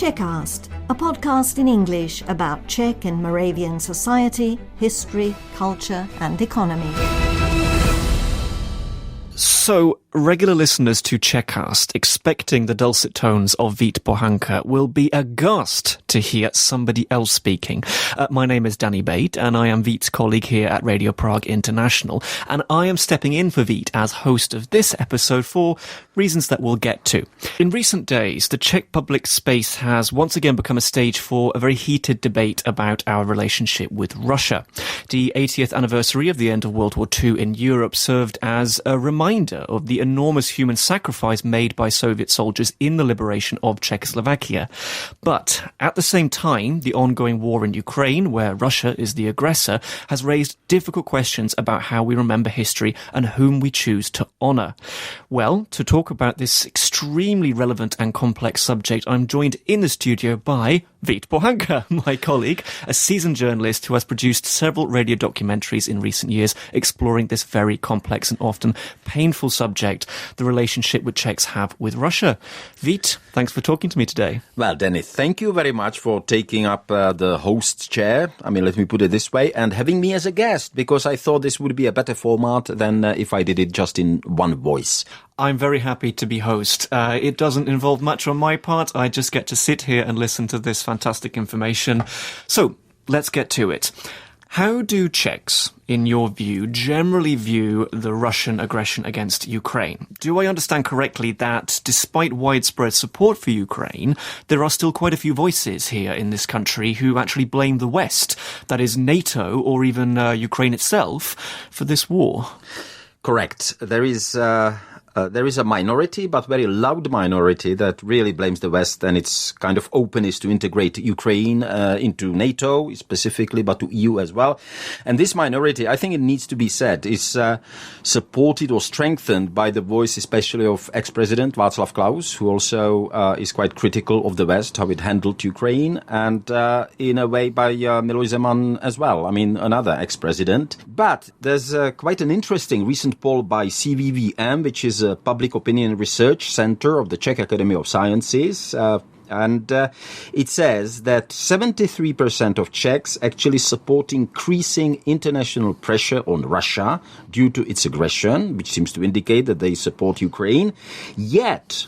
Czechast, a podcast in English about Czech and Moravian society, history, culture and economy. So, regular listeners to Czechast, expecting the dulcet tones of Vít Pohanka, will be aghast to hear somebody else speaking. My name is Danny Bate, and I am Vít's colleague here at Radio Prague International, and I am stepping in for Vít as host of this episode for reasons that we'll get to. In recent days, the Czech public space has once again become a stage for a very heated debate about our relationship with Russia. The 80th anniversary of the end of World War II in Europe served as a reminder of the enormous human sacrifice made by Soviet soldiers in the liberation of Czechoslovakia. But at the same time, the ongoing war in Ukraine, where Russia is the aggressor, has raised difficult questions about how we remember history and whom we choose to honour. Well, to talk about this extremely relevant and complex subject, I'm joined in the studio by Vít Pohanka, my colleague, a seasoned journalist who has produced several radio documentaries in recent years exploring this very complex and often painful subject, the relationship which Czechs have with Russia. Vít, thanks for talking to me today. Well, Danny, thank you very much for taking up the host chair. I mean, let me put it this way, and having me as a guest, because I thought this would be a better format than if I did it just in one voice. I'm very happy to be host. It doesn't involve much on my part. I just get to sit here and listen to this fantastic information. So, let's get to it. How do Czechs, in your view, generally view the Russian aggression against Ukraine? Do I understand correctly that despite widespread support for Ukraine, there are still quite a few voices here in this country who actually blame the West, that is NATO or even Ukraine itself, for this war? Correct. There is a minority, but very loud minority, that really blames the West and its kind of openness to integrate Ukraine into NATO specifically, but to EU as well. And this minority, I think it needs to be said, is supported or strengthened by the voice especially of ex-president Václav Klaus, who also is quite critical of the West, how it handled Ukraine, and in a way by Miloš Zeman as well, I mean, another ex-president. But there's quite an interesting recent poll by CVVM, which is a public opinion research center of the Czech Academy of Sciences, and it says that 73% of Czechs actually support increasing international pressure on Russia due to its aggression, which seems to indicate that they support Ukraine. Yet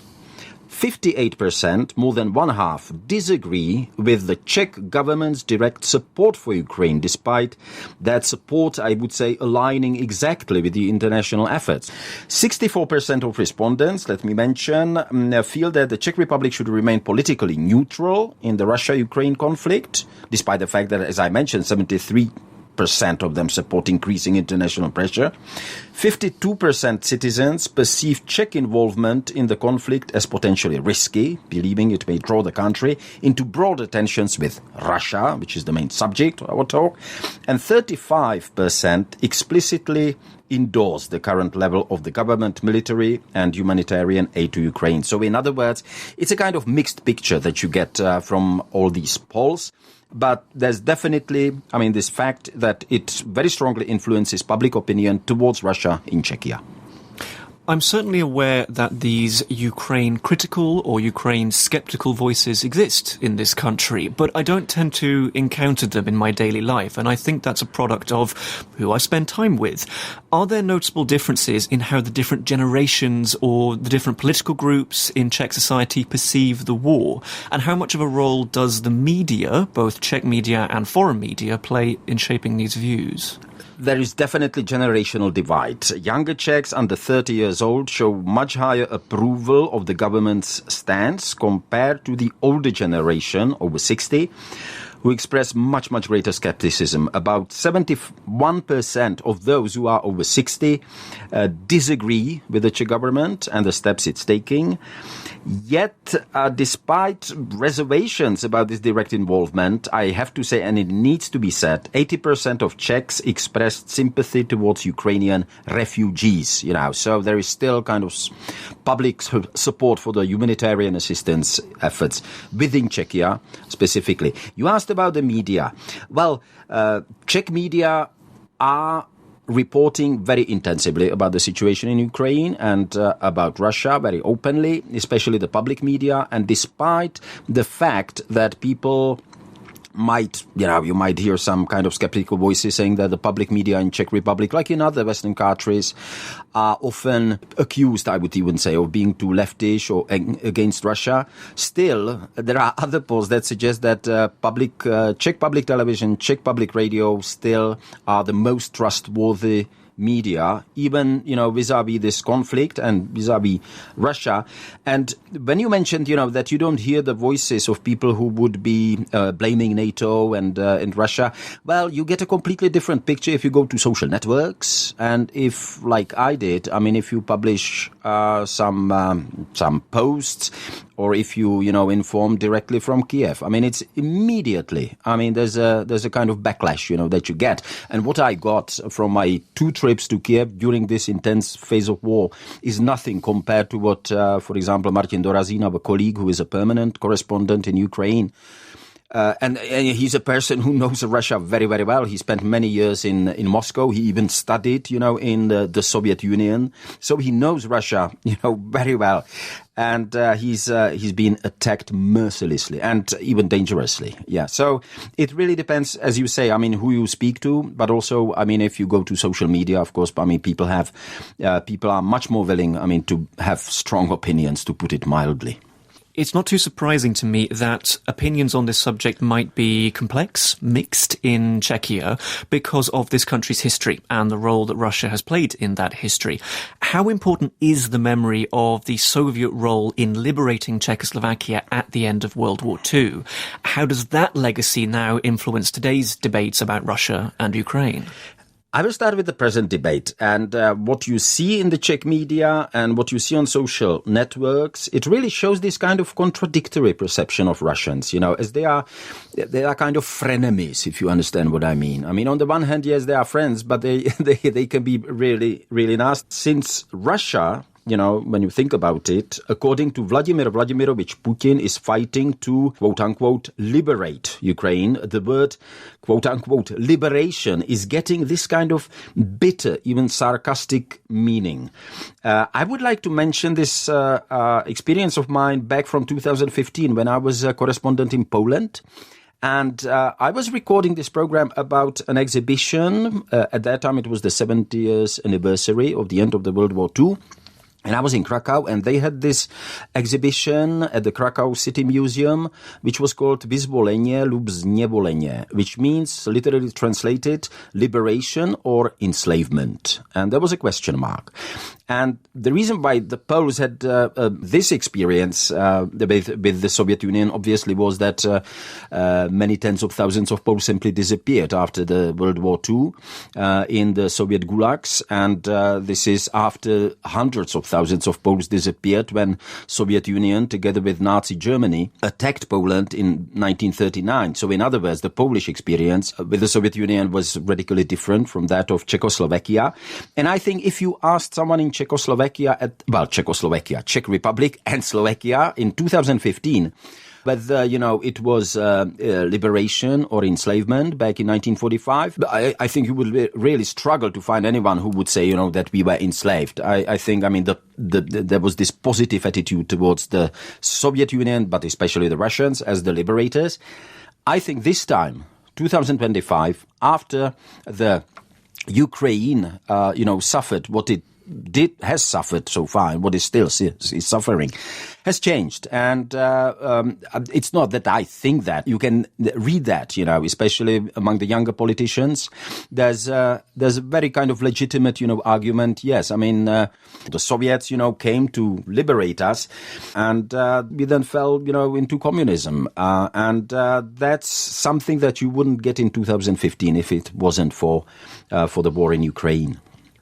58%, more than one half, disagree with the Czech government's direct support for Ukraine, despite that support, I would say, aligning exactly with the international efforts. 64% of respondents, let me mention, feel that the Czech Republic should remain politically neutral in the Russia-Ukraine conflict, despite the fact that, as I mentioned, 73% of them support increasing international pressure. 52% citizens perceive Czech involvement in the conflict as potentially risky, believing it may draw the country into broader tensions with Russia, which is the main subject of our talk. And 35% explicitly endorse the current level of the government, military and humanitarian aid to Ukraine. So in other words, it's a kind of mixed picture that you get from all these polls. But there's definitely, this fact that it very strongly influences public opinion towards Russia in Czechia. I'm certainly aware that these Ukraine critical or Ukraine skeptical voices exist in this country, but I don't tend to encounter them in my daily life, and I think that's a product of who I spend time with. Are there noticeable differences in how the different generations or the different political groups in Czech society perceive the war? And how much of a role does the media, both Czech media and foreign media, play in shaping these views? There is definitely generational divide. Younger Czechs under 30 years old show much higher approval of the government's stance compared to the older generation, over 60, who express much, much greater skepticism. About 71% of those who are over 60 disagree with the Czech government and the steps it's taking. Yet, despite reservations about this direct involvement, I have to say, and it needs to be said, 80% of Czechs expressed sympathy towards Ukrainian refugees, so there is still kind of public support for the humanitarian assistance efforts within Czechia specifically. You asked about the media. Well, Czech media are reporting very intensively about the situation in Ukraine and about Russia very openly, especially the public media. And despite the fact that people you might hear some kind of skeptical voices saying that the public media in Czech Republic, like in other Western countries, are often accused, I would even say, of being too leftish or against Russia. Still, there are other polls that suggest that Czech public television, Czech public radio still are the most trustworthy media, even, vis-a-vis this conflict and vis-a-vis Russia. And when you mentioned, that you don't hear the voices of people who would be blaming NATO and Russia, well, you get a completely different picture if you go to social networks. And if, like I did, if you publish some posts, or if you, inform directly from Kiev. It's immediately. There's a kind of backlash, that you get. And what I got from my 2 trips to Kiev during this intense phase of war is nothing compared to what, for example, Martin Dorazin, our colleague who is a permanent correspondent in Ukraine, and he's a person who knows Russia very, very well. He spent many years in Moscow. He even studied, in the Soviet Union. So he knows Russia, very well. And he's been attacked mercilessly and even dangerously. Yeah. So it really depends, as you say, who you speak to, but also, if you go to social media, of course, people are much more willing, to have strong opinions, to put it mildly. It's not too surprising to me that opinions on this subject might be complex, mixed in Czechia because of this country's history and the role that Russia has played in that history. How important is the memory of the Soviet role in liberating Czechoslovakia at the end of World War II? How does that legacy now influence today's debates about Russia and Ukraine? I will start with the present debate, and what you see in the Czech media and what you see on social networks, it really shows this kind of contradictory perception of Russians, as they are kind of frenemies, if you understand what I mean. On the one hand, yes, they are friends, but they can be really, really nasty. Since Russia, when you think about it, according to Vladimir Vladimirovich Putin, is fighting to, quote-unquote, liberate Ukraine. The word, quote-unquote, liberation is getting this kind of bitter, even sarcastic meaning. I would like to mention this experience of mine back from 2015 when I was a correspondent in Poland. And I was recording this program about an exhibition. At that time, it was the 70th anniversary of the end of the World War II. And I was in Krakow, and they had this exhibition at the Krakow City Museum, which was called Vyzvolenie lub znevolenie, which means, literally translated, liberation or enslavement. And there was a question mark. And the reason why the Poles had this experience with the Soviet Union, obviously, was that many tens of thousands of Poles simply disappeared after the World War II in the Soviet gulags. And this is after hundreds of thousands of Poles disappeared when Soviet Union, together with Nazi Germany, attacked Poland in 1939. So in other words, the Polish experience with the Soviet Union was radically different from that of Czechoslovakia. And I think if you asked someone in Czechoslovakia, Czech Republic and Slovakia in 2015, whether, it was liberation or enslavement back in 1945, I think you would really struggle to find anyone who would say, that we were enslaved. I think, there was this positive attitude towards the Soviet Union, but especially the Russians as the liberators. I think this time, 2025, after the Ukraine, suffered what it has suffered so far and what is still is suffering has changed. And it's not that I think that. You can read that, especially among the younger politicians. There's a very kind of legitimate, argument. Yes, the Soviets, came to liberate us, and we then fell, into communism. And that's something that you wouldn't get in 2015 if it wasn't for the war in Ukraine.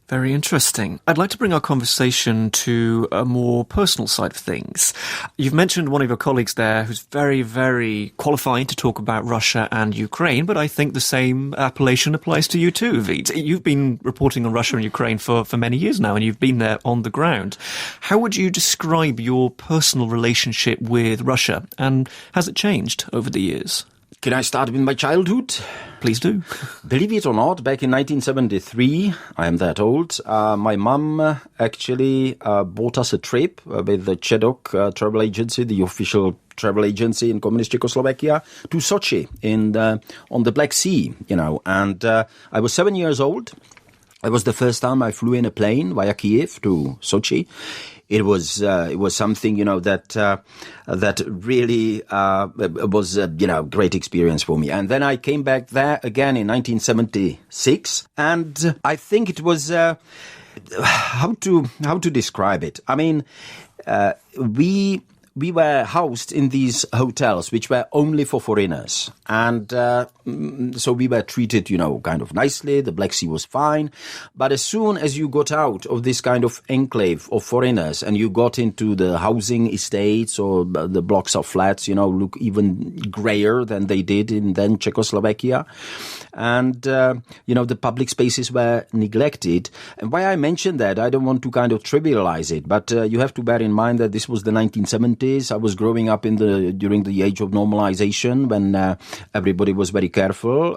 Very interesting. I'd like to bring our conversation to a more personal side of things. You've mentioned one of your colleagues there who's very, very qualified to talk about Russia and Ukraine, but I think the same appellation applies to you too, Vít. You've been reporting on Russia and Ukraine for many years now, and you've been there on the ground. How would you describe your personal relationship with Russia, and has it changed over the years? Can I start with my childhood? Please do. Believe it or not, back in 1973, I am that old, my mum actually bought us a trip with the Czech travel agency, the official travel agency in communist Czechoslovakia, to Sochi on the Black Sea, and I was 7 years old. It was the first time I flew in a plane via Kiev to Sochi. It was something, that really was a, great experience for me. And then I came back there again in 1976. And I think it was, how to describe it? I mean, we were housed in these hotels, which were only for foreigners. And so we were treated, kind of nicely. The Black Sea was fine. But as soon as you got out of this kind of enclave of foreigners and you got into the housing estates or the blocks of flats, look even grayer than they did in then Czechoslovakia. And, the public spaces were neglected. And why I mention that, I don't want to kind of trivialize it, but you have to bear in mind that this was the 1970s. I was growing up during the age of normalization when everybody was very careful,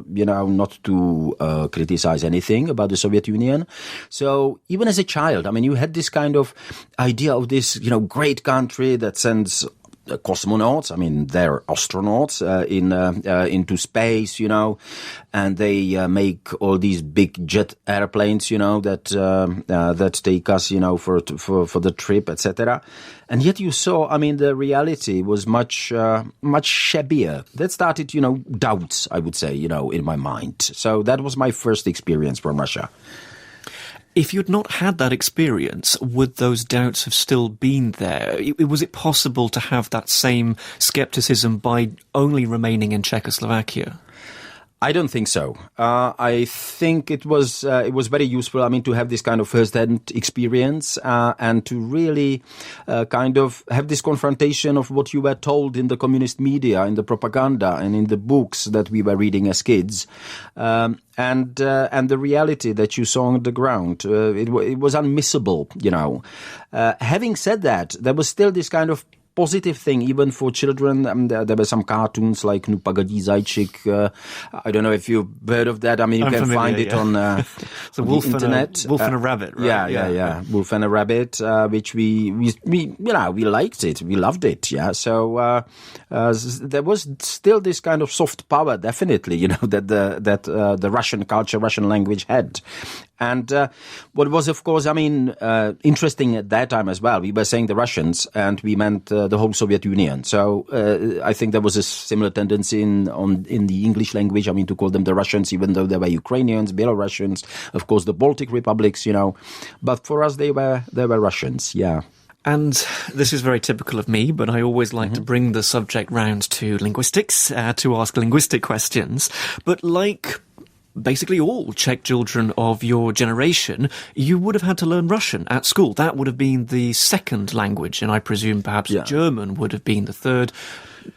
not to criticize anything about the Soviet Union. So even as a child, I mean, you had this kind of idea of this, great country that sends cosmonauts, I mean, they're astronauts into space, and they make all these big jet airplanes, that take us, for the trip, etc. And yet you saw, I mean, the reality was much shabbier. That started, doubts, I would say, in my mind. So that was my first experience from Russia. If you'd not had that experience, would those doubts have still been there? Was it possible to have that same skepticism by only remaining in Czechoslovakia? I don't think so. I think it was very useful, I mean, to have this kind of first-hand experience and to really kind of have this confrontation of what you were told in the communist media, in the propaganda, and in the books that we were reading as kids. And the reality that you saw on the ground, it was unmissable, Having said that, there was still this kind of positive thing, even for children. There were some cartoons like Nu Pagadí Zajčík. I don't know if you've heard of that. I mean, you can find it on the internet. Wolf and a rabbit, right? Yeah. Wolf and a rabbit, which we liked it. We loved it, yeah. So there was still this kind of soft power, definitely, that the Russian culture, Russian language had. And what was, of course, I mean, interesting at that time as well, we were saying the Russians, and we meant the whole Soviet Union. So I think there was a similar tendency in the English language, I mean, to call them the Russians, even though they were Ukrainians, Belarusians, of course, the Baltic republics, But for us, they were Russians, yeah. And this is very typical of me, but I always like to bring the subject round to linguistics, to ask linguistic questions. But like basically all Czech children of your generation, you would have had to learn Russian at school. That would have been the second language, and I presume perhaps German would have been the third.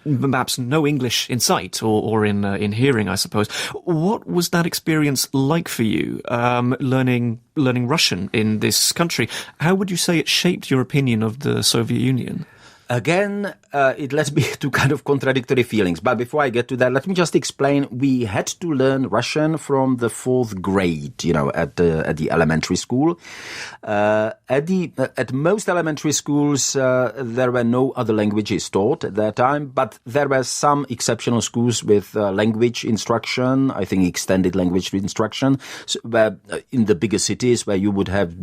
Perhaps no English in sight or in hearing, I suppose. What was that experience like for you, learning Russian in this country? How would you say it shaped your opinion of the Soviet Union? Again, it led me to kind of contradictory feelings. But before I get to that, let me just explain. We had to learn Russian from the 4th grade, at the elementary school. At most elementary schools, there were no other languages taught at that time, but there were some exceptional schools with language instruction, I think extended language instruction, where in the bigger cities where you would have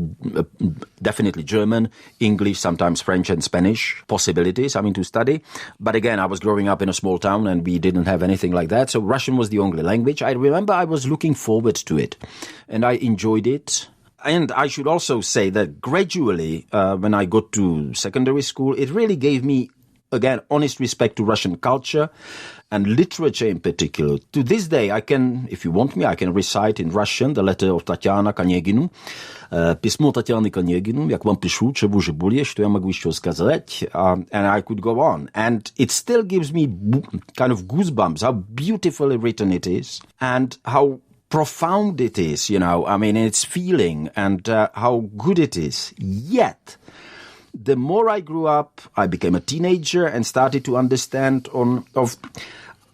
definitely German, English, sometimes French and Spanish possibilities, to study. But again, I was growing up in a small town and we didn't have anything like that. So Russian was the only language. I remember I was looking forward to it and I enjoyed it. And I should also say that gradually, when I got to secondary school, it really gave me, again, honest respect to Russian culture and literature in particular. To this day, I can, if you want me, I can recite in Russian the letter of Tatiana Kanyeginu. Письмо Татьяны Кanyeginu, jak вам пишу, чего же более, что я могу еще сказать, and I could go on. And it still gives me kind of goosebumps, how beautifully written it is, and how profound it is, in its feeling, and how good it is. Yet, the more I grew up, I became a teenager and started to understand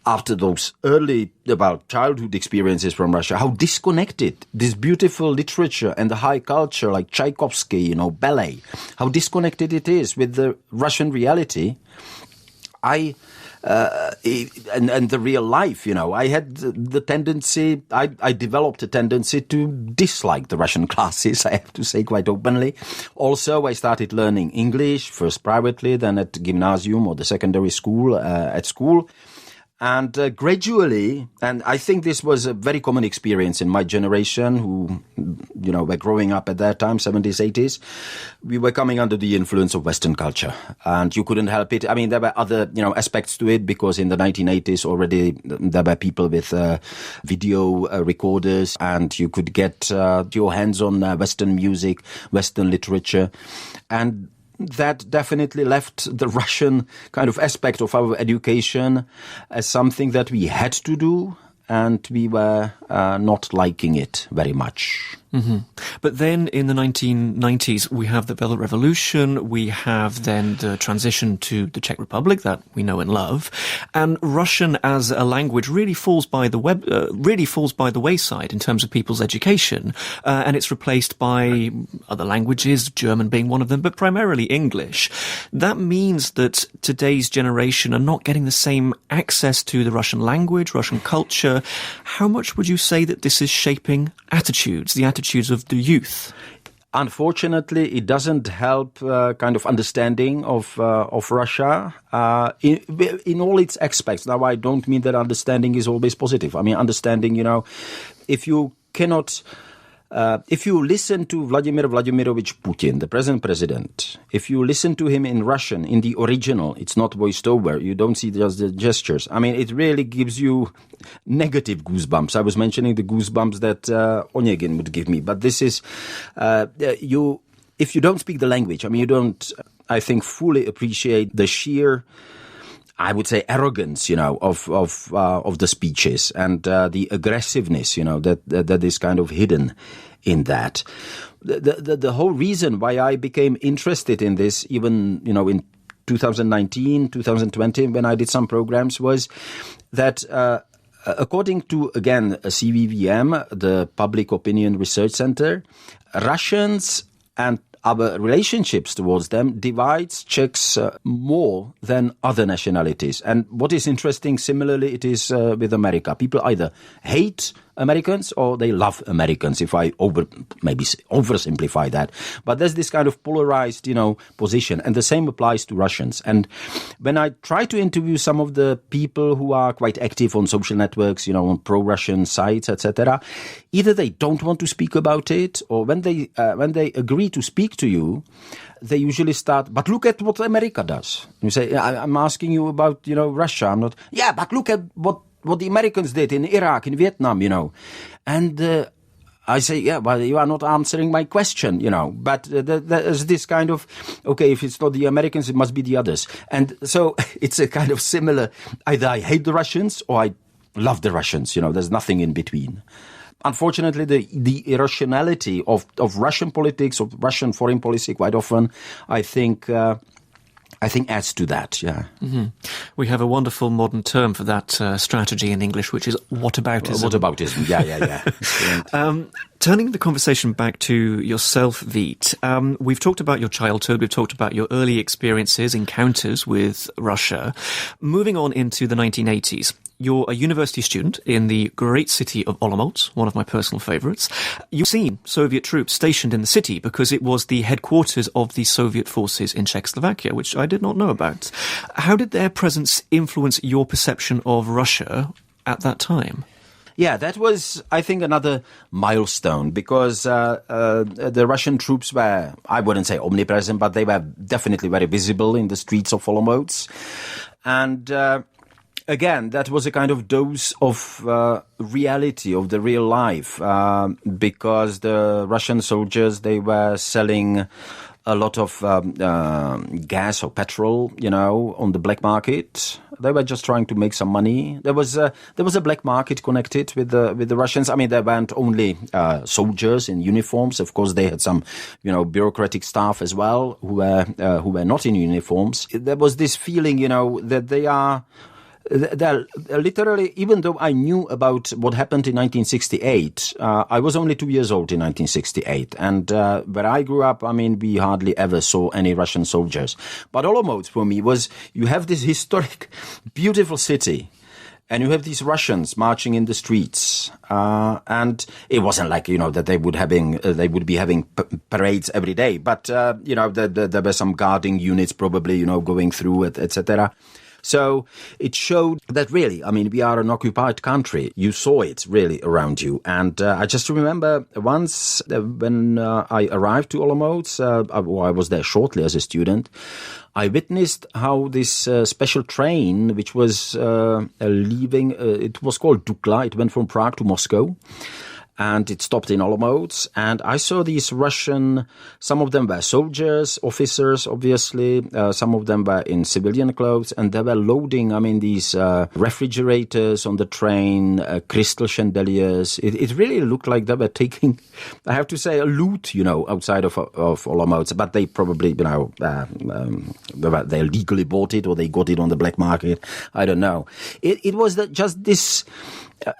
after those early, about childhood experiences from Russia, how disconnected this beautiful literature and the high culture like Tchaikovsky, ballet, how disconnected it is with the Russian reality. And the real life, I had the tendency, I developed a tendency to dislike the Russian classes, I have to say quite openly. Also, I started learning English, first privately, then at gymnasium or the secondary school, at school. And gradually, and I think this was a very common experience in my generation who, were growing up at that time, 70s, 80s, we were coming under the influence of Western culture. And you couldn't help it. I mean, there were other, aspects to it because in the 1980s already there were people with video recorders and you could get your hands on Western music, Western literature. And that definitely left the Russian kind of aspect of our education as something that we had to do, and we were not liking it very much. Mm-hmm. But then in the 1990s, we have the Velvet Revolution, we have then the transition to the Czech Republic that we know and love, and Russian as a language really falls by the wayside in terms of people's education, and it's replaced by other languages, German being one of them, but primarily English. That means that today's generation are not getting the same access to the Russian language, Russian culture. How much would you say that this is shaping attitudes, the attitudes of the youth? Unfortunately, it doesn't help kind of understanding of Russia in all its aspects. Now, I don't mean that understanding is always positive. I mean, understanding, if you cannot... if you listen to Vladimir Vladimirovich Putin, the present president, if you listen to him in Russian, in the original, it's not voiced over, you don't see just the gestures. I mean, it really gives you negative goosebumps. I was mentioning the goosebumps that Onegin would give me, but this is, if you don't speak the language, I mean, you don't, I think, fully appreciate the sheer, I would say, arrogance, of the speeches and the aggressiveness, that is kind of hidden in that. The whole reason why I became interested in this, even, in 2019, 2020, when I did some programs, was that according to, again, CVVM, the Public Opinion Research Center, Russians and our relationships towards them divides Czechs more than other nationalities. And what is interesting, similarly, it is with America. People either hate Americans or they love Americans, if I oversimplify that. But there's this kind of polarized, position. And the same applies to Russians. And when I try to interview some of the people who are quite active on social networks, on pro-Russian sites, etc., either they don't want to speak about it, or when they agree to speak to you, they usually start, but look at what America does. You say, I'm asking you about, Russia. I'm not, yeah, but look at what the Americans did in Iraq, in Vietnam, And I say, yeah, well, you are not answering my question, But there's this kind of, okay, if it's not the Americans, it must be the others. And so it's a kind of similar, either I hate the Russians or I love the Russians, there's nothing in between. Unfortunately, the irrationality of Russian politics, of Russian foreign policy, quite often, I think adds to that, yeah. Mm-hmm. We have a wonderful modern term for that strategy in English, which is whataboutism. Whataboutism, yeah. Turning the conversation back to yourself, Vít, we've talked about your childhood, we've talked about your early experiences, encounters with Russia. Moving on into the 1980s. You're a university student in the great city of Olomouc, one of my personal favourites. You've seen Soviet troops stationed in the city because it was the headquarters of the Soviet forces in Czechoslovakia, which I did not know about. How did their presence influence your perception of Russia at that time? Yeah, that was, I think, another milestone because the Russian troops were, I wouldn't say omnipresent, but they were definitely very visible in the streets of Olomouc. And again, that was a kind of dose of reality, of the real life, because the Russian soldiers, they were selling a lot of gas or petrol, on the black market. They were just trying to make some money. There was a black market connected with the Russians. I mean, there weren't only soldiers in uniforms. Of course, they had some, bureaucratic staff as well who were not in uniforms. There was this feeling, that they are Literally, even though I knew about what happened in 1968, I was only 2 years old in 1968. And where I grew up, I mean, we hardly ever saw any Russian soldiers. But Olomouc for me was, you have this historic, beautiful city. And you have these Russians marching in the streets, and it wasn't like, that they would be having parades every day. But there were some guarding units probably, going through it, etc. So it showed that really, I mean, we are an occupied country. You saw it really around you. And I just remember once when I arrived to Olomouc, I was there shortly as a student, I witnessed how this special train, which was leaving, it was called Dukla, it went from Prague to Moscow. And it stopped in Olomouc, and I saw these Russian, some of them were soldiers, officers, obviously, some of them were in civilian clothes, and they were loading, these refrigerators on the train, crystal chandeliers. It really looked like they were taking, I have to say, a loot, outside of Olomouc, but they probably, they legally bought it, or they got it on the black market. I don't know. It was just this,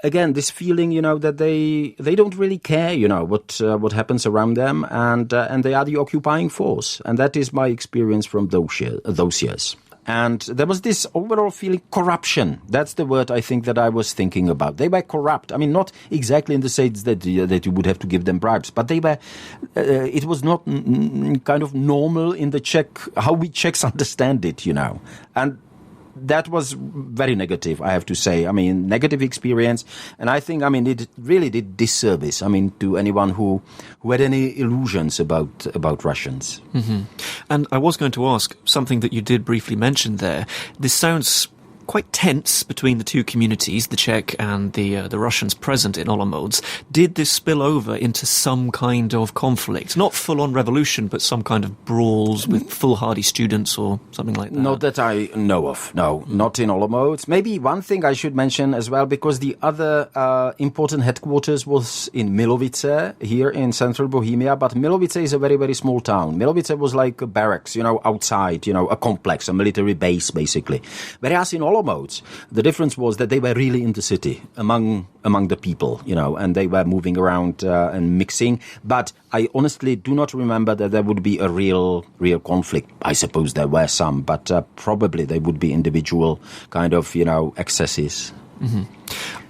again, this feeling, that they don't really care, what happens around them, and they are the occupying force, and that is my experience from those years. And there was this overall feeling, corruption. That's the word I think that I was thinking about. They were corrupt. I mean, not exactly in the sense that you would have to give them bribes, but they were. It was not kind of normal in the Czech, how we Czechs understand it, and that was very negative, I have to say. I mean, negative experience. And I think, it really did disservice, to anyone who had any illusions about Russians. Mm-hmm. And I was going to ask something that you did briefly mention there. This sounds quite tense between the two communities, the Czech and the Russians present in Olomouc. Did this spill over into some kind of conflict? Not full-on revolution, but some kind of brawls with foolhardy students or something like that? Not that I know of, no. Not in Olomouc. Maybe one thing I should mention as well, because the other important headquarters was in Milovice, here in central Bohemia, but Milovice is a very, very small town. Milovice was like a barracks, outside, a complex, a military base, basically. Whereas in Olomouc, the difference was that they were really in the city, among the people, and they were moving around and mixing. But I honestly do not remember that there would be a real conflict. I suppose there were some, but probably they would be individual kind of, excesses. Mm-hmm.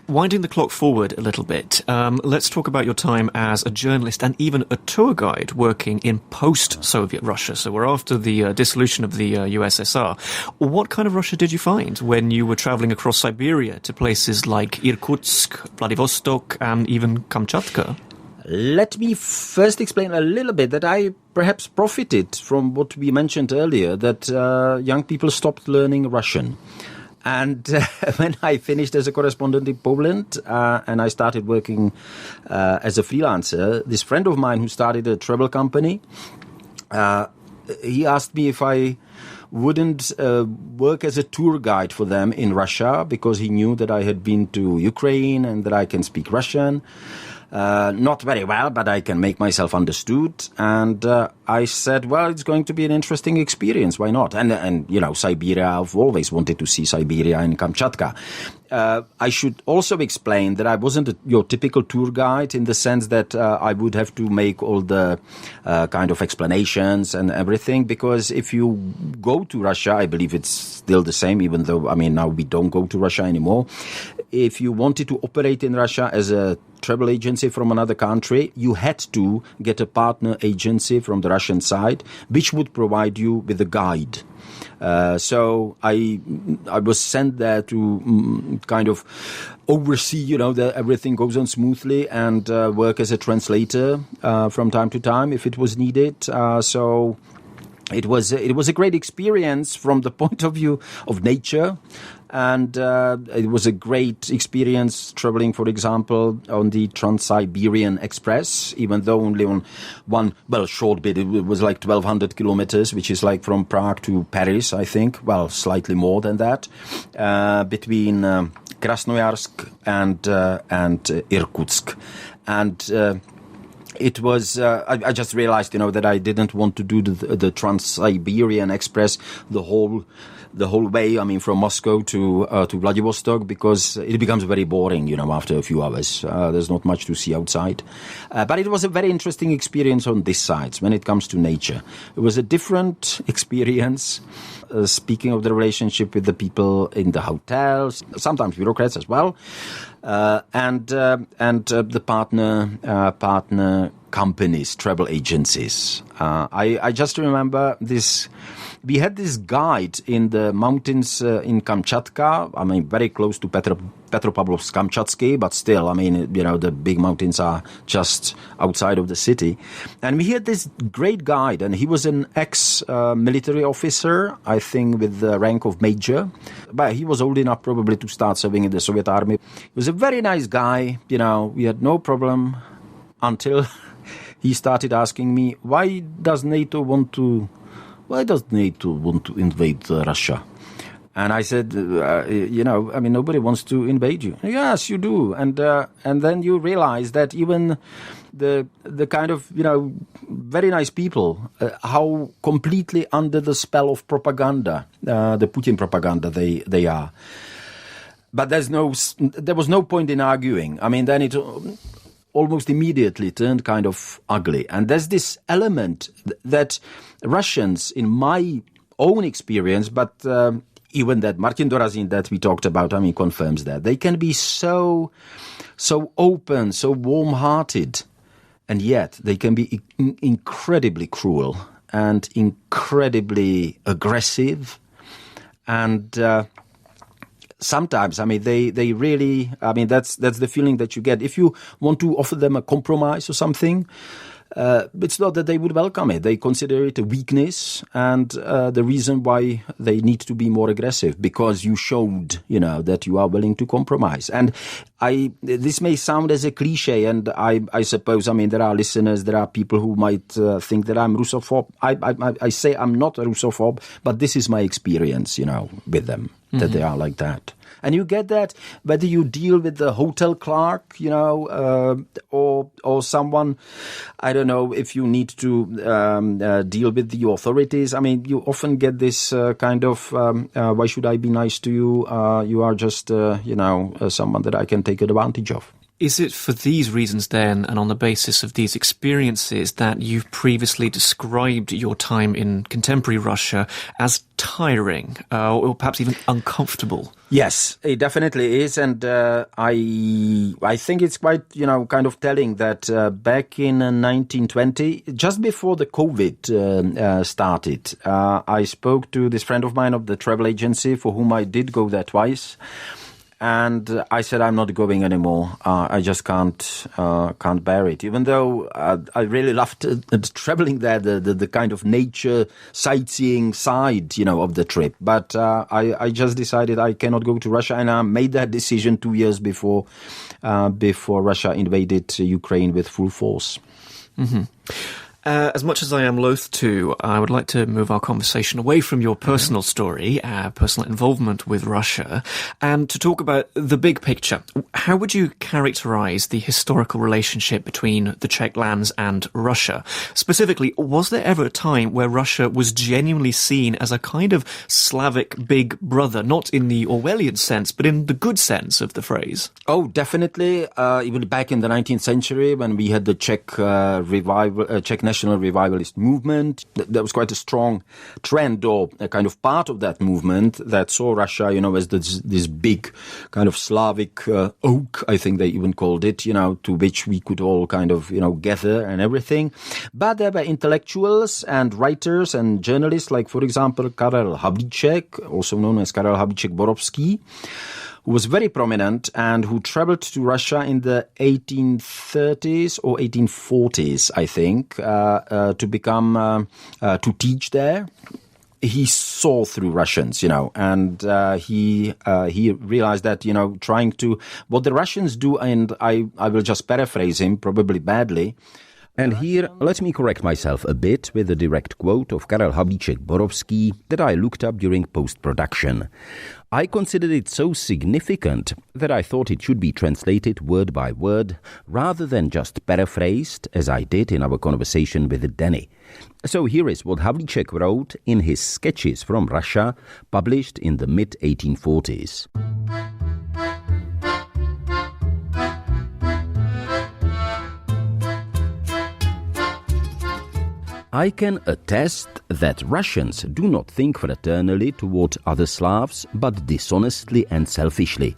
Winding the clock forward a little bit, let's talk about your time as a journalist and even a tour guide working in post-Soviet Russia. So we're after the dissolution of the USSR. What kind of Russia did you find when you were traveling across Siberia to places like Irkutsk, Vladivostok, and even Kamchatka? Let me first explain a little bit that I perhaps profited from what we mentioned earlier, that young people stopped learning Russian. And when I finished as a correspondent in Poland and I started working as a freelancer, this friend of mine who started a travel company, he asked me if I wouldn't work as a tour guide for them in Russia, because he knew that I had been to Ukraine and that I can speak Russian. Not very well, but I can make myself understood. And I said, well, it's going to be an interesting experience. Why not? And Siberia, I've always wanted to see Siberia and Kamchatka. I should also explain that I wasn't your typical tour guide, in the sense that I would have to make all the kind of explanations and everything, because if you go to Russia, I believe it's still the same, even though, now we don't go to Russia anymore. If you wanted to operate in Russia as a travel agency from another country, you had to get a partner agency from the Russian side, which would provide you with a guide. So I was sent there to kind of oversee, that everything goes on smoothly, and work as a translator from time to time if it was needed. So it was a great experience from the point of view of nature. And it was a great experience traveling, for example, on the Trans-Siberian Express, even though only on one, short bit. It was like 1,200 kilometers, which is like from Prague to Paris, I think. Well, slightly more than that, between Krasnoyarsk and Irkutsk. And it was, I just realized, that I didn't want to do the Trans-Siberian Express the whole way, from Moscow to Vladivostok, because it becomes very boring, after a few hours. There's not much to see outside. But it was a very interesting experience on this side when it comes to nature. It was a different experience. Speaking of the relationship with the people in the hotels, sometimes bureaucrats as well, and the partner companies, travel agencies. I just remember this. We had this guide in the mountains in Kamchatka. Very close to Petropavlovsk-Kamchatsky, but still, the big mountains are just outside of the city. And we had this great guide, and he was an ex-military officer, I think with the rank of major. But he was old enough probably to start serving in the Soviet army. He was a very nice guy, we had no problem until he started asking me, why does NATO want to invade Russia? And I said, nobody wants to invade you. Yes, you do. And then you realize that even the kind of, very nice people, how completely under the spell of propaganda, the Putin propaganda they are. But there was no point in arguing. Then it almost immediately turned kind of ugly. And there's this element that Russians, in my own experience, but even that Martin Dorazin that we talked about, confirms that. They can be so open, so warm-hearted, and yet they can be incredibly cruel and incredibly aggressive. And sometimes, they really, that's the feeling that you get. If you want to offer them a compromise or something, it's not that they would welcome it. They consider it a weakness and the reason why they need to be more aggressive, because you showed, that you are willing to compromise. And this may sound as a cliche, and I suppose, there are listeners, there are people who might think that I'm Russophobe. I say I'm not a Russophobe, but this is my experience, with them, that they are like that. And you get that whether you deal with the hotel clerk, or someone, I don't know, if you need to deal with the authorities. You often get this kind of, why should I be nice to you? You are just, someone that I can take advantage of. Is it for these reasons then, and on the basis of these experiences, that you've previously described your time in contemporary Russia as tiring, or perhaps even uncomfortable? Yes, it definitely is, and I think it's quite, kind of telling that back in 1920, just before the COVID started, I spoke to this friend of mine of the travel agency for whom I did go there twice. And I said, I'm not going anymore. I just can't bear it. Even though I really loved traveling there, the kind of nature sightseeing side, of the trip. But I just decided I cannot go to Russia, and I made that decision 2 years before Russia invaded Ukraine with full force. Mm-hmm. As much as I am loath to, I would like to move our conversation away from your personal story, personal involvement with Russia, and to talk about the big picture. How would you characterize the historical relationship between the Czech lands and Russia? Specifically, was there ever a time where Russia was genuinely seen as a kind of Slavic big brother, not in the Orwellian sense, but in the good sense of the phrase? Oh, definitely. Even back in the 19th century, when we had the Czech Czech national revivalist movement, there was quite a strong trend, or a kind of part of that movement that saw Russia, as this big kind of Slavic oak, I think they even called it, to which we could all kind of, gather and everything. But there were intellectuals and writers and journalists, like, for example, Karel Havlíček, also known as Karel Havlíček-Borovský, who was very prominent and who traveled to Russia in the 1830s or 1840s, I think, to teach there. He saw through Russians, and he realized that, trying to, what the Russians do, and I will just paraphrase him, probably badly, And here, let me correct myself a bit with a direct quote of Karel Havlíček-Borovský that I looked up during post-production. I considered it so significant that I thought it should be translated word by word rather than just paraphrased, as I did in our conversation with Danny. So here is what Havlíček wrote in his Sketches from Russia, published in the mid-1840s. I can attest that Russians do not think fraternally toward other Slavs, but dishonestly and selfishly.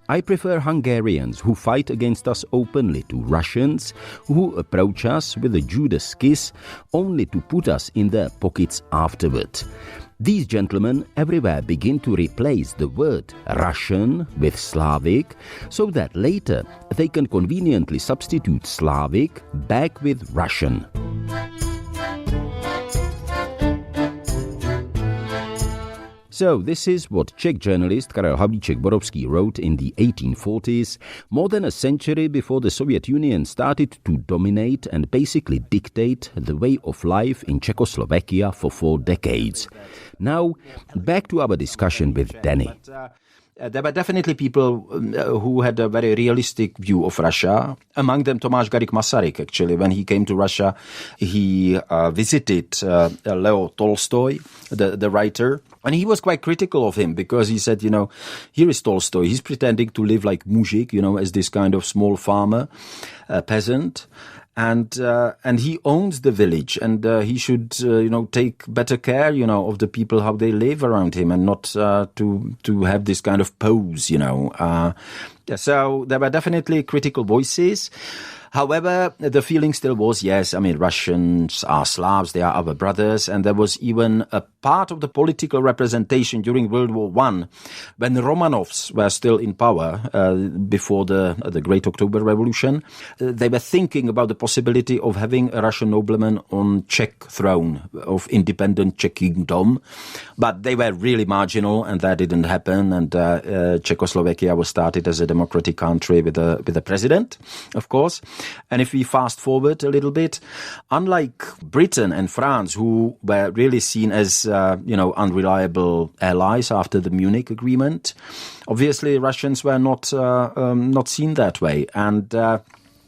I prefer Hungarians who fight against us openly to Russians who approach us with a Judas kiss only to put us in their pockets afterward. These gentlemen everywhere begin to replace the word Russian with Slavic, so that later they can conveniently substitute Slavic back with Russian. So this is what Czech journalist Karel Havlíček-Borovský wrote in the 1840s, more than a century before the Soviet Union started to dominate and basically dictate the way of life in Czechoslovakia for 4 decades. Now, back to our discussion with Danny. There were definitely people who had a very realistic view of Russia. Among them, Tomáš Garrigue Masaryk, actually. When he came to Russia, he visited Leo Tolstoy, the writer. And he was quite critical of him because he said, here is Tolstoy. He's pretending to live like muzhik, as this kind of small farmer, peasant. And he owns the village, and he should, take better care, of the people, how they live around him, and not to have this kind of pose, So there were definitely critical voices. However, the feeling still was, yes, Russians are Slavs, they are our brothers, and there was even a part of the political representation during World War I, when the Romanovs were still in power before the Great October Revolution. They were thinking about the possibility of having a Russian nobleman on Czech throne of independent Czech kingdom, but they were really marginal, and that didn't happen, and Czechoslovakia was started as a democratic country with a president, of course. And if we fast forward a little bit, unlike Britain and France, who were really seen as, unreliable allies after the Munich Agreement, obviously Russians were not seen that way. And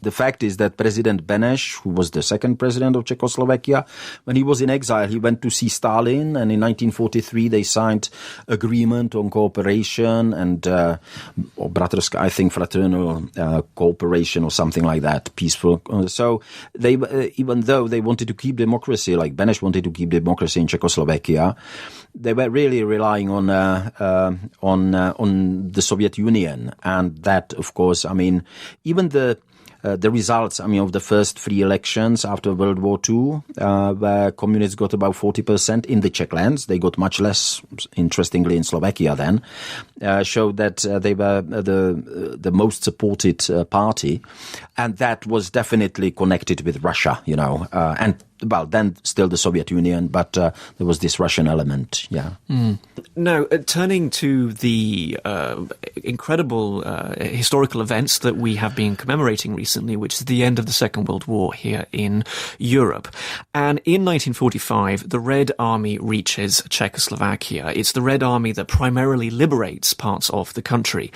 the fact is that President Beneš, who was the second president of Czechoslovakia, when he was in exile, he went to see Stalin, and in 1943 they signed agreement on cooperation and or bratrská, I think, fraternal cooperation or something like that, peaceful. So they, even though they wanted to keep democracy, like Beneš wanted to keep democracy in Czechoslovakia, they were really relying on the Soviet Union, and that, of course, even the results, of the first 3 elections after World War II, where communists got about 40% in the Czech lands, they got much less, interestingly, in Slovakia then, showed that they were the most supported party, and that was definitely connected with Russia, and well, then still the Soviet Union, but there was this Russian element, yeah. Now, turning to the incredible historical events that we have been commemorating recently, which is the end of the Second World War here in Europe. And in 1945, the Red Army reaches Czechoslovakia. It's the Red Army that primarily liberates parts of the country.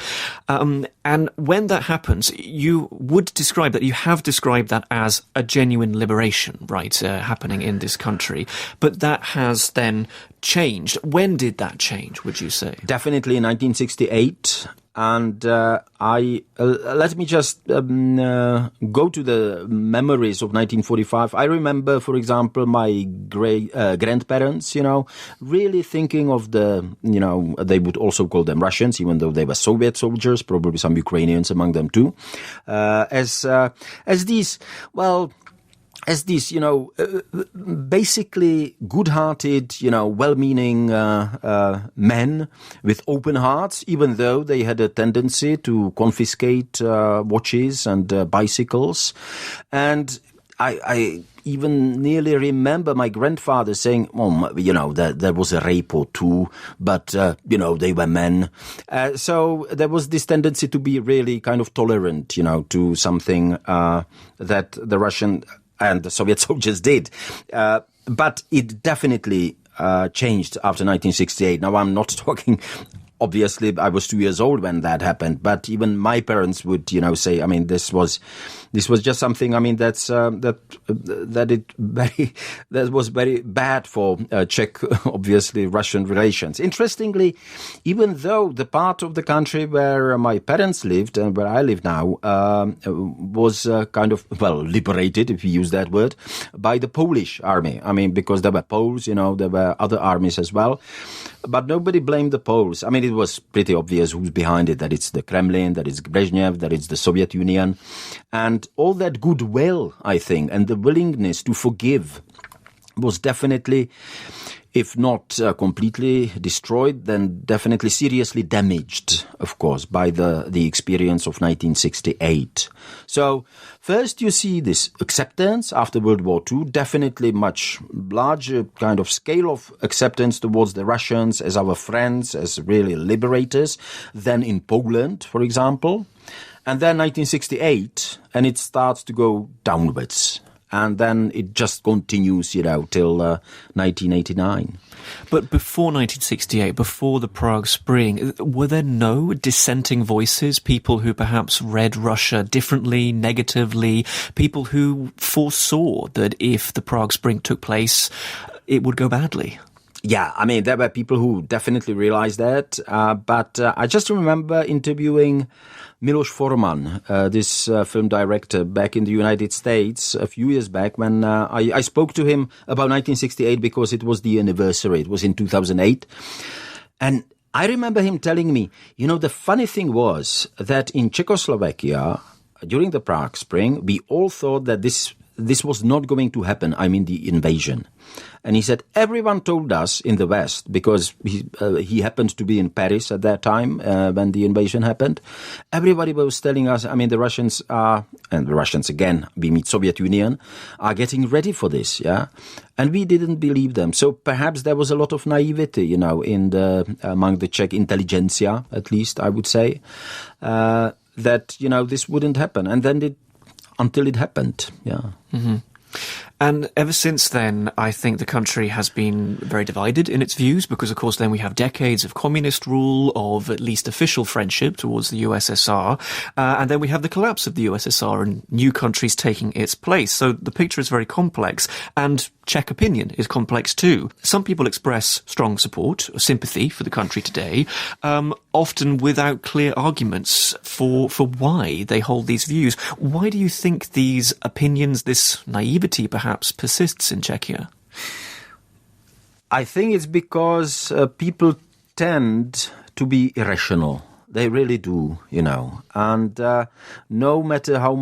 And when that happens, you have described that as a genuine liberation, right, happening in this country. But that has then changed. When did that change, would you say? Definitely in 1968. And let me just go to the memories of 1945. I remember, for example, my grandparents, really thinking of they would also call them Russians, even though they were Soviet soldiers, probably some Ukrainians among them too, as these, basically good-hearted, well-meaning men with open hearts, even though they had a tendency to confiscate watches and bicycles. And I even nearly remember my grandfather saying, there was a rape or two, but, they were men. So there was this tendency to be really kind of tolerant, to something that the Russian and the Soviet soldiers did. But it definitely changed after 1968. Now, I'm not talking... Obviously, I was 2 years old when that happened, but even my parents would, say, I mean, this was just something. I mean, that was very bad for Czech, obviously, Russian relations. Interestingly, even though the part of the country where my parents lived and where I live now was kind of liberated, if you use that word, by the Polish army. I mean, because there were Poles, there were other armies as well. But nobody blamed the Poles. I mean, it was pretty obvious who's behind it, that it's the Kremlin, that it's Brezhnev, that it's the Soviet Union. And all that goodwill, I think, and the willingness to forgive was definitely, if not completely destroyed, then definitely seriously damaged, of course, by the experience of 1968. So first you see this acceptance after World War II, definitely much larger kind of scale of acceptance towards the Russians as our friends, as really liberators, than in Poland, for example. And then 1968, and it starts to go downwards. And then it just continues, till 1989. But before 1968, before the Prague Spring, were there no dissenting voices, people who perhaps read Russia differently, negatively, people who foresaw that if the Prague Spring took place, it would go badly? Yeah, I mean, there were people who definitely realized that. But I just remember interviewing Miloš Forman, this film director back in the United States a few years back when I spoke to him about 1968 because it was the anniversary. It was in 2008. And I remember him telling me, the funny thing was that in Czechoslovakia, during the Prague Spring, we all thought that this was not going to happen. I mean, the invasion. And he said, everyone told us in the West, because he happened to be in Paris at that time when the invasion happened. Everybody was telling us, I mean, the Russians are, and the Russians again, we meet Soviet Union, are getting ready for this, yeah? And we didn't believe them. So perhaps there was a lot of naivety, among the Czech intelligentsia, at least, I would say, that, this wouldn't happen. And then until it happened, yeah. Mm-hmm. And ever since then, I think the country has been very divided in its views because, of course, then we have decades of communist rule, of at least official friendship towards the USSR, and then we have the collapse of the USSR and new countries taking its place. So the picture is very complex, and Czech opinion is complex too. Some people express strong support or sympathy for the country today, often without clear arguments for why they hold these views. Why do you think these opinions, this naivety perhaps, persists in Czechia? I think it's because people tend to be irrational. They really do, and no matter how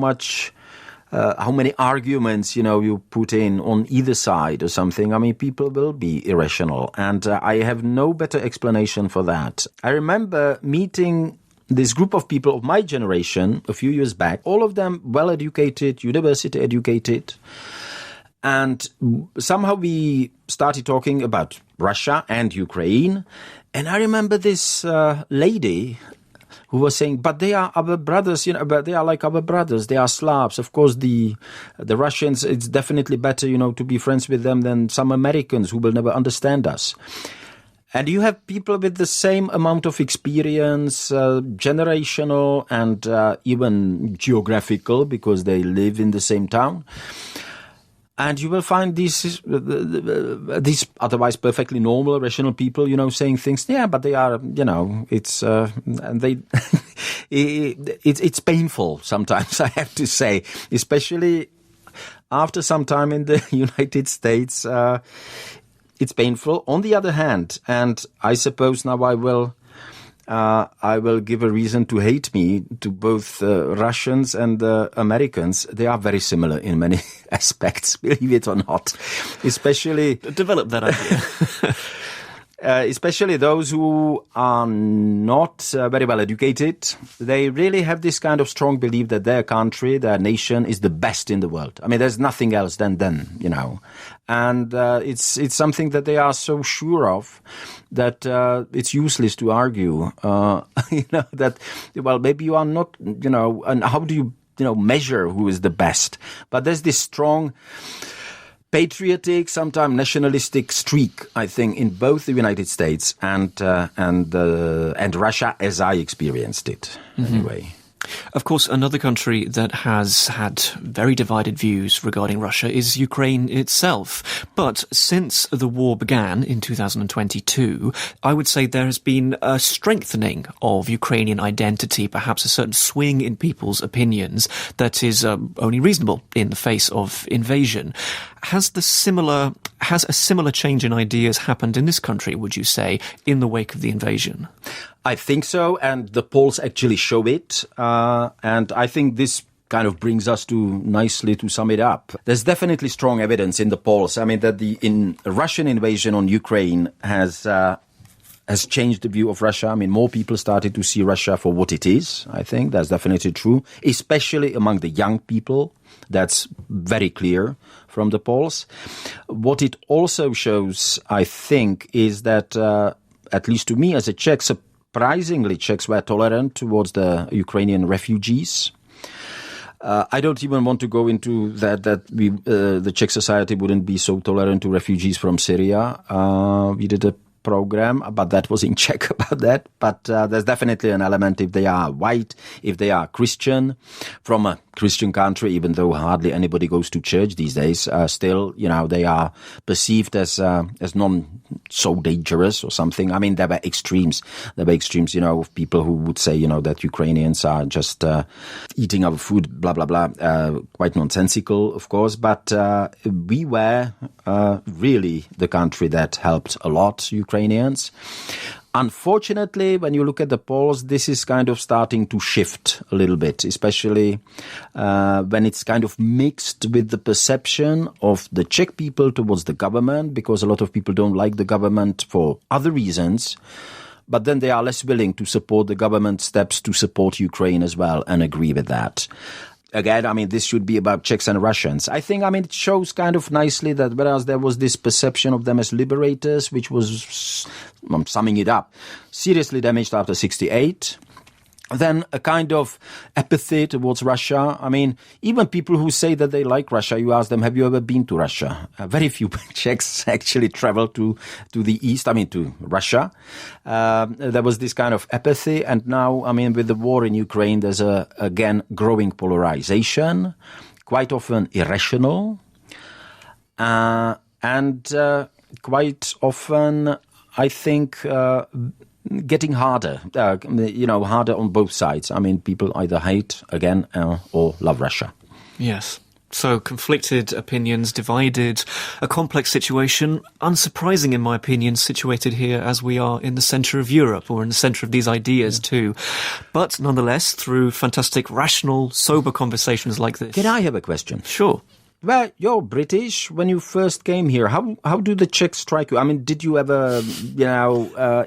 many arguments, you put in on either side or something, I mean, people will be irrational. And I have no better explanation for that. I remember meeting this group of people of my generation a few years back, all of them well-educated, university educated. And somehow we started talking about Russia and Ukraine. And I remember this lady who was saying, but they are our brothers, but they are like our brothers. They are Slavs. Of course, the Russians, it's definitely better, to be friends with them than some Americans who will never understand us. And you have people with the same amount of experience, generational and even geographical, because they live in the same town. And you will find these otherwise perfectly normal, rational people, saying things. Yeah, but they are, it's and they, it's painful sometimes. I have to say, especially after some time in the United States, it's painful. On the other hand, and I suppose now I will give a reason to hate me to both Russians and Americans. They are very similar in many aspects, believe it or not. Especially develop that idea. Especially those who are not very well educated. They really have this kind of strong belief that their country, their nation is the best in the world. I mean, there's nothing else than them, And it's something that they are so sure of that it's useless to argue, that, well, maybe you are not, and how do you measure who is the best. But there's this strong patriotic, sometimes nationalistic streak, I think, in both the United States and Russia, as I experienced it, anyway. Of course, another country that has had very divided views regarding Russia is Ukraine itself. But since the war began in 2022, I would say there has been a strengthening of Ukrainian identity, perhaps a certain swing in people's opinions that is only reasonable in the face of invasion. Has a similar change in ideas happened in this country, would you say, in the wake of the invasion? I think so, and the polls actually show it. And I think this kind of brings us nicely to sum it up. There's definitely strong evidence in the polls. I mean, that the Russian invasion on Ukraine has changed the view of Russia. I mean, more people started to see Russia for what it is. I think that's definitely true, especially among the young people. That's very clear from the polls. What it also shows, I think, is that, at least to me as a Czech, surprisingly, Czechs were tolerant towards the Ukrainian refugees. I don't even want to go into that the Czech society wouldn't be so tolerant to refugees from Syria. We did a program, but that was in Czech about that. But there's definitely an element if they are white, if they are Christian, from a Christian country, even though hardly anybody goes to church these days, still, they are perceived as non so dangerous or something. I mean, there were extremes. Of people who would say, that Ukrainians are just eating our food, blah, blah, blah. Quite nonsensical, of course. But we were really the country that helped a lot Ukrainians. Unfortunately, when you look at the polls, this is kind of starting to shift a little bit, especially when it's kind of mixed with the perception of the Czech people towards the government, because a lot of people don't like the government for other reasons. But then they are less willing to support the government steps to support Ukraine as well and agree with that. Again, I mean, this should be about Czechs and Russians. I think, it shows kind of nicely that whereas there was this perception of them as liberators, which was, I'm summing it up, seriously damaged after 1968, then a kind of apathy towards Russia. I mean, even people who say that they like Russia, you ask them, have you ever been to Russia? Very few Czechs actually travel to the east, to Russia. There was this kind of apathy. And now, with the war in Ukraine, there's again growing polarization, quite often irrational. And quite often, I think, getting harder, harder on both sides. People either hate again or love Russia. Yes. So conflicted opinions, divided, a complex situation, unsurprising in my opinion, situated here as we are in the centre of Europe, or in the centre of these ideas too. But nonetheless, through fantastic, rational, sober conversations like this. Can I have a question? Sure. Well, you're British. When you first came here, how do the Czechs strike you? Did you ever,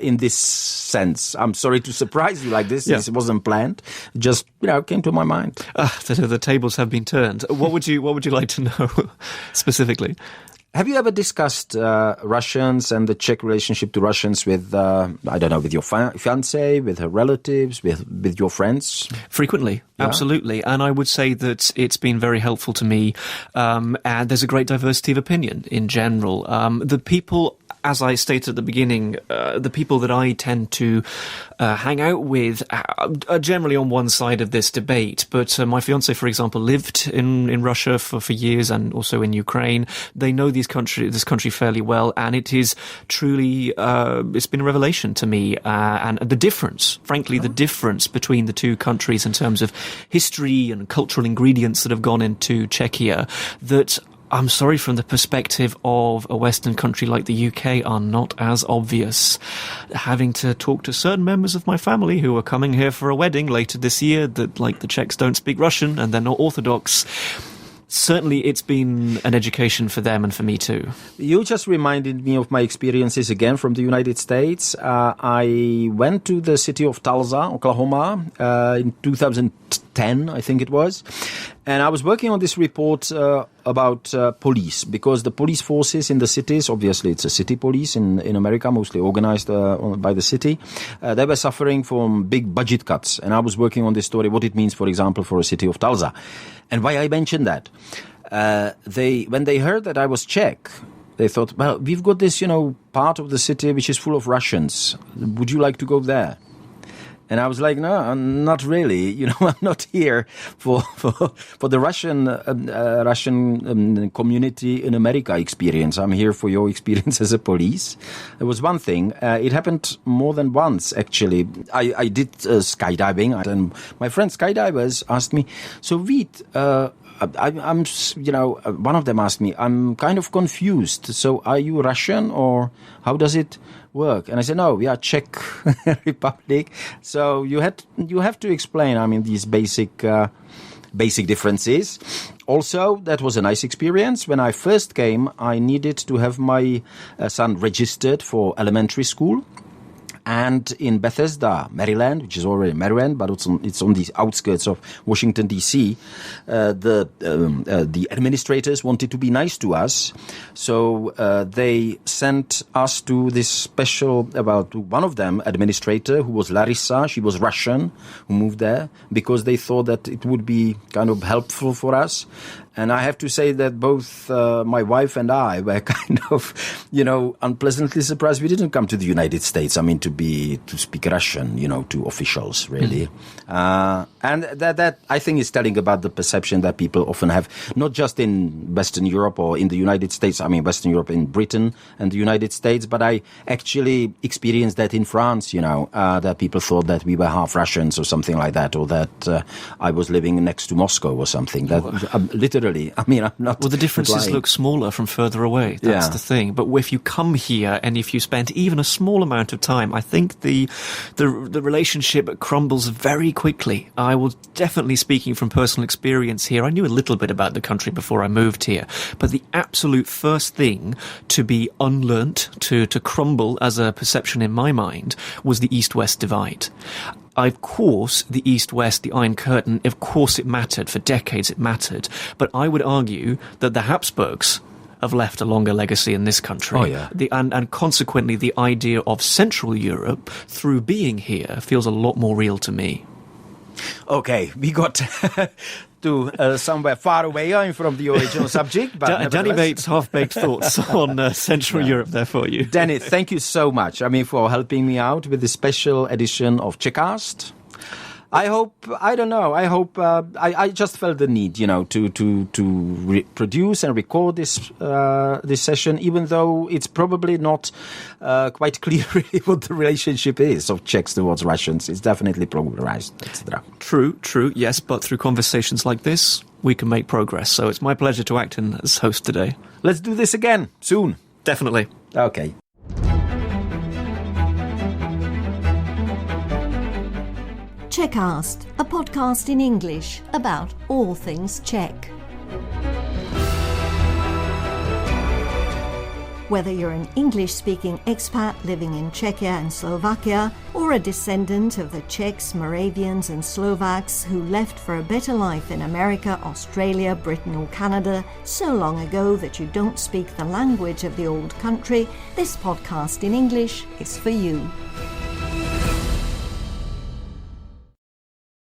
in this sense? I'm sorry to surprise you like this. Yeah. This wasn't planned. Just, came to my mind. The tables have been turned. What would you like to know specifically? Have you ever discussed Russians and the Czech relationship to Russians with, with your fiancée, with her relatives, with your friends? Frequently, yeah. Absolutely. And I would say that it's been very helpful to me. And there's a great diversity of opinion in general. The people, as I stated at the beginning, the people that I tend to hang out with are generally on one side of this debate. But my fiancée, for example, lived in Russia for years and also in Ukraine. They know this country fairly well, and it is truly it's been a revelation to me. And the difference, frankly, the difference between the two countries in terms of history and cultural ingredients that have gone into Czechia, that I'm sorry, from the perspective of a Western country like the UK, are not as obvious. Having to talk to certain members of my family who are coming here for a wedding later this year that, like the Czechs, don't speak Russian and they're not Orthodox. Certainly, it's been an education for them and for me too. You just reminded me of my experiences again from the United States. I went to the city of Tulsa, Oklahoma, in 2010 10, I think it was. And I was working on this report about police, because the police forces in the cities, obviously it's a city police in America, mostly organized by the city, they were suffering from big budget cuts. And I was working on this story, what it means, for example, for a city of Tulsa. And why I mentioned that, when they heard that I was Czech, they thought, well, we've got this, part of the city which is full of Russians. Would you like to go there? And I was like, no, not really. I'm not here for the Russian community in America experience. I'm here for your experience as a police. There was one thing. It happened more than once, actually. I did skydiving, and my friend skydivers asked me, so Vít, I'm, one of them asked me, I'm kind of confused. So are you Russian, or how does it work? And I said, no, we are Czech Republic. So you have to explain, these basic differences. Also, that was a nice experience. When I first came, I needed to have my son registered for elementary school. And in Bethesda, Maryland, which is already Maryland, but it's on the outskirts of Washington, D.C., the administrators wanted to be nice to us. So they sent us to this special, one of them, administrator, who was Larissa. She was Russian, who moved there, because they thought that it would be kind of helpful for us. And I have to say that both my wife and I were kind of, unpleasantly surprised. We didn't come to the United States, to speak Russian, to officials, really. And that I think is telling about the perception that people often have, not just in Western Europe or in the United States, Western Europe, in Britain and the United States, but I actually experienced that in France, that people thought that we were half Russians or something like that, or that I was living next to Moscow or something. That literally, I'm not. Well, the differences lying. Look smaller from further away. That's the thing. But if you come here and if you spend even a small amount of time, I think the relationship crumbles very quickly. I was definitely speaking from personal experience here. I knew a little bit about the country before I moved here, but the absolute first thing to be unlearnt, to crumble as a perception in my mind, was the East-West divide. Of course, the East-West, the Iron Curtain, of course it mattered. For decades it mattered. But I would argue that the Habsburgs have left a longer legacy in this country. Oh, yeah. And consequently, the idea of Central Europe, through being here, feels a lot more real to me. Okay, we got to somewhere far away from the original subject. But Danny Bate's half-baked thoughts on Central Europe there for you. Danny, thank you so much. for helping me out with this special edition of Czechast. I just felt the need, to produce and record this session, even though it's probably not quite clear really what the relationship is of Czechs towards Russians. It's definitely polarized, etc. True, yes, but through conversations like this, we can make progress. So it's my pleasure to act as host today. Let's do this again, soon. Definitely. Okay. Czechast, a podcast in English about all things Czech. Whether you're an English-speaking expat living in Czechia and Slovakia, or a descendant of the Czechs, Moravians and Slovaks who left for a better life in America, Australia, Britain or Canada so long ago that you don't speak the language of the old country, this podcast in English is for you.